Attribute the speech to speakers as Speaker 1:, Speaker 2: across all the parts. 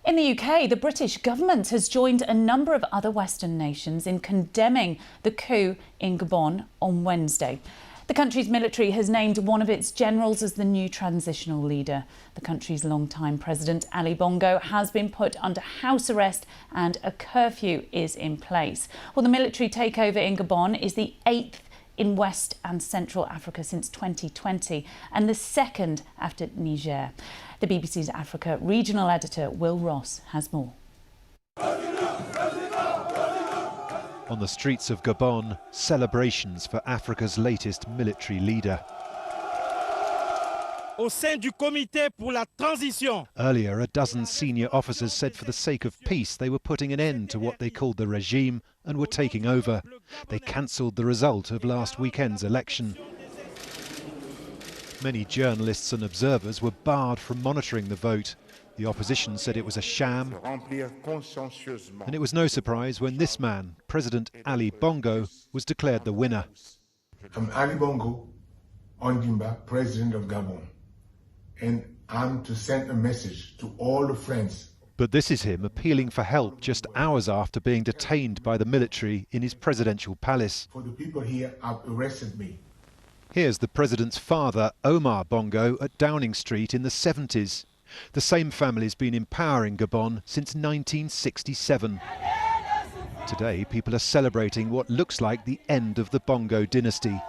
Speaker 1: In the UK, the British government has joined a number of other Western nations in condemning the coup in Gabon on Wednesday. The country's military has named one of its generals as the new transitional leader. The country's longtime president, Ali Bongo, has been put under house arrest and a curfew is in place. Well, the military takeover in Gabon is the 8th in West and Central Africa since 2020 and the second after Niger. The BBC's Africa regional editor Will Ross has more.
Speaker 2: On the streets of Gabon, celebrations for Africa's latest military leader.
Speaker 3: Au sein du comité pour la transition.
Speaker 2: Earlier, a dozen senior officers said for the sake of peace they were putting an end to what they called the regime and were taking over. They cancelled the result of last weekend's election. Many journalists and observers were barred from monitoring the vote. The opposition said it was a sham, and it was no surprise when this man, President Ali Bongo, was declared the winner.
Speaker 4: I'm Ali Bongo Ondimba, President of Gabon, and I'm to send a message to all the friends.
Speaker 2: But this is him appealing for help just hours after being detained by the military in his presidential palace.
Speaker 4: For the people here have arrested me.
Speaker 2: Here's the president's father, Omar Bongo, at Downing Street in the 70s. The same family's been in power in Gabon since 1967. Today, people are celebrating what looks like the end of the Bongo dynasty.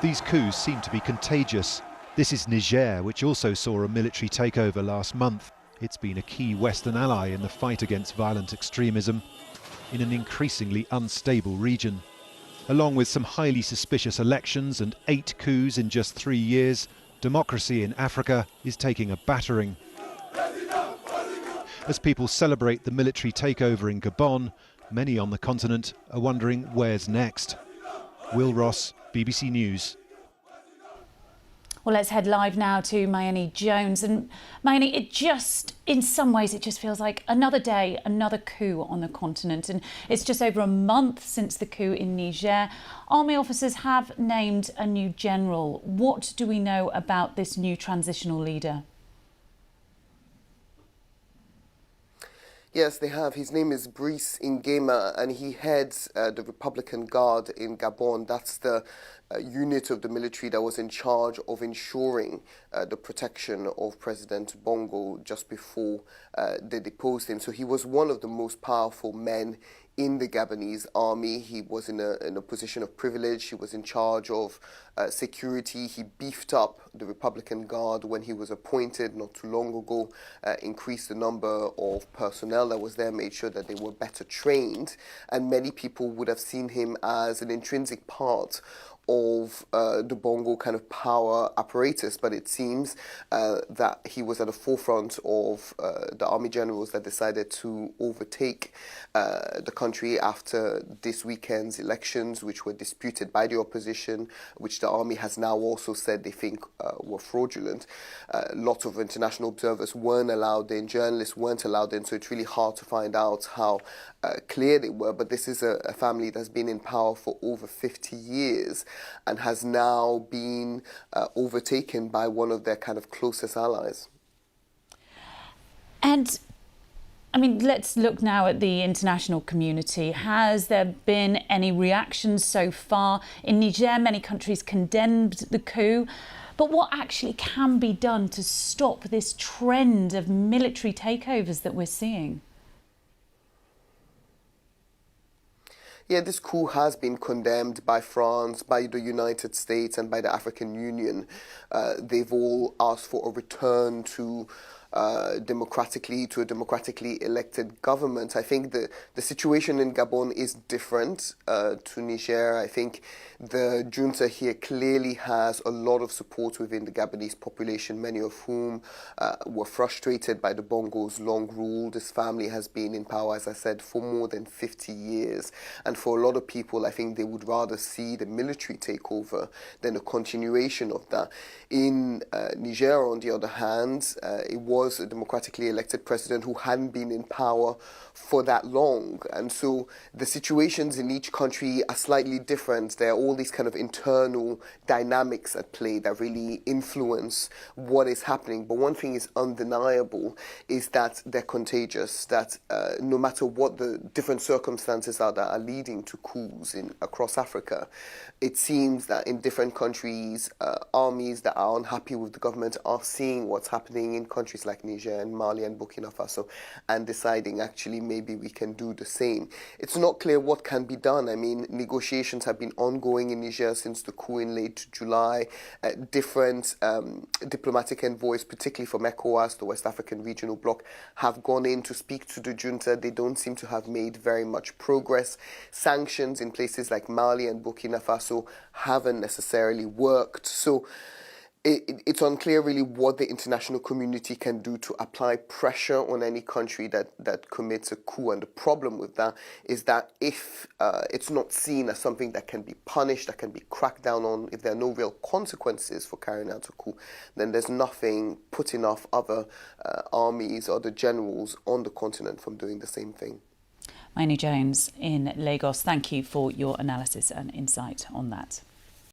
Speaker 2: These coups seem to be contagious. This is Niger, which also saw a military takeover last month. It's been a key Western ally in the fight against violent extremism in an increasingly unstable region. Along with some highly suspicious elections and 8 coups in just 3 years, democracy in Africa is taking a battering. As people celebrate the military takeover in Gabon, many on the continent are wondering where's next. Will Ross, BBC News.
Speaker 1: Well, let's head live now to Mayeni Jones. And Mayeni, in some ways, it just feels like another day, another coup on the continent. And it's just over a month since the coup in Niger. Army officers have named a new general. What do we know about this new transitional leader?
Speaker 5: Yes, they have. His name is Brice Nguema, and he heads the Republican Guard in Gabon. That's the unit of the military that was in charge of ensuring the protection of President Bongo just before they deposed him. So he was one of the most powerful men in the Gabonese army. He was in a position of privilege. He was in charge of security. He beefed up the Republican Guard when he was appointed not too long ago, increased the number of personnel that was there, made sure that they were better trained. And many people would have seen him as an intrinsic part of the Bongo kind of power apparatus, but it seems that he was at the forefront of the army generals that decided to overtake the country after this weekend's elections, which were disputed by the opposition, which the army has now also said they think were fraudulent. Lots of international observers weren't allowed in, journalists weren't allowed in, so it's really hard to find out how clear they were. But this is a family that's been in power for over 50 years and has now been overtaken by one of their kind of closest allies.
Speaker 1: And let's look now at the international community. Has there been any reactions so far? In Niger, many countries condemned the coup. But what actually can be done to stop this trend of military takeovers that we're seeing?
Speaker 5: Yeah, this coup has been condemned by France, by the United States and by the African Union. They've all asked for a return to a democratically elected government. I think the situation in Gabon is different to Niger. I think the junta here clearly has a lot of support within the Gabonese population, many of whom were frustrated by the Bongo's long rule. This family has been in power, as I said, for more than 50 years. And for a lot of people, I think they would rather see the military take over than a continuation of that. In Niger, on the other hand, it was was a democratically elected president who hadn't been in power for that long. And so the situations in each country are slightly different. There are all these kind of internal dynamics at play that really influence what is happening. But one thing is undeniable is that they're contagious, that no matter what the different circumstances are that are leading to coups across Africa, it seems that in different countries, armies that are unhappy with the government are seeing what's happening in countries like Niger and Mali and Burkina Faso and deciding actually maybe we can do the same. It's not clear what can be done. I mean, negotiations have been ongoing in Niger since the coup in late July. Different diplomatic envoys, particularly from ECOWAS, the West African Regional Bloc, have gone in to speak to the junta. They don't seem to have made very much progress. Sanctions in places like Mali and Burkina Faso haven't necessarily worked. So it's unclear really what the international community can do to apply pressure on any country that commits a coup. And the problem with that is that if it's not seen as something that can be punished, that can be cracked down on, if there are no real consequences for carrying out a coup, then there's nothing putting off other armies or the generals on the continent from doing the same thing.
Speaker 1: Maini Jones in Lagos, thank you for your analysis and insight on that.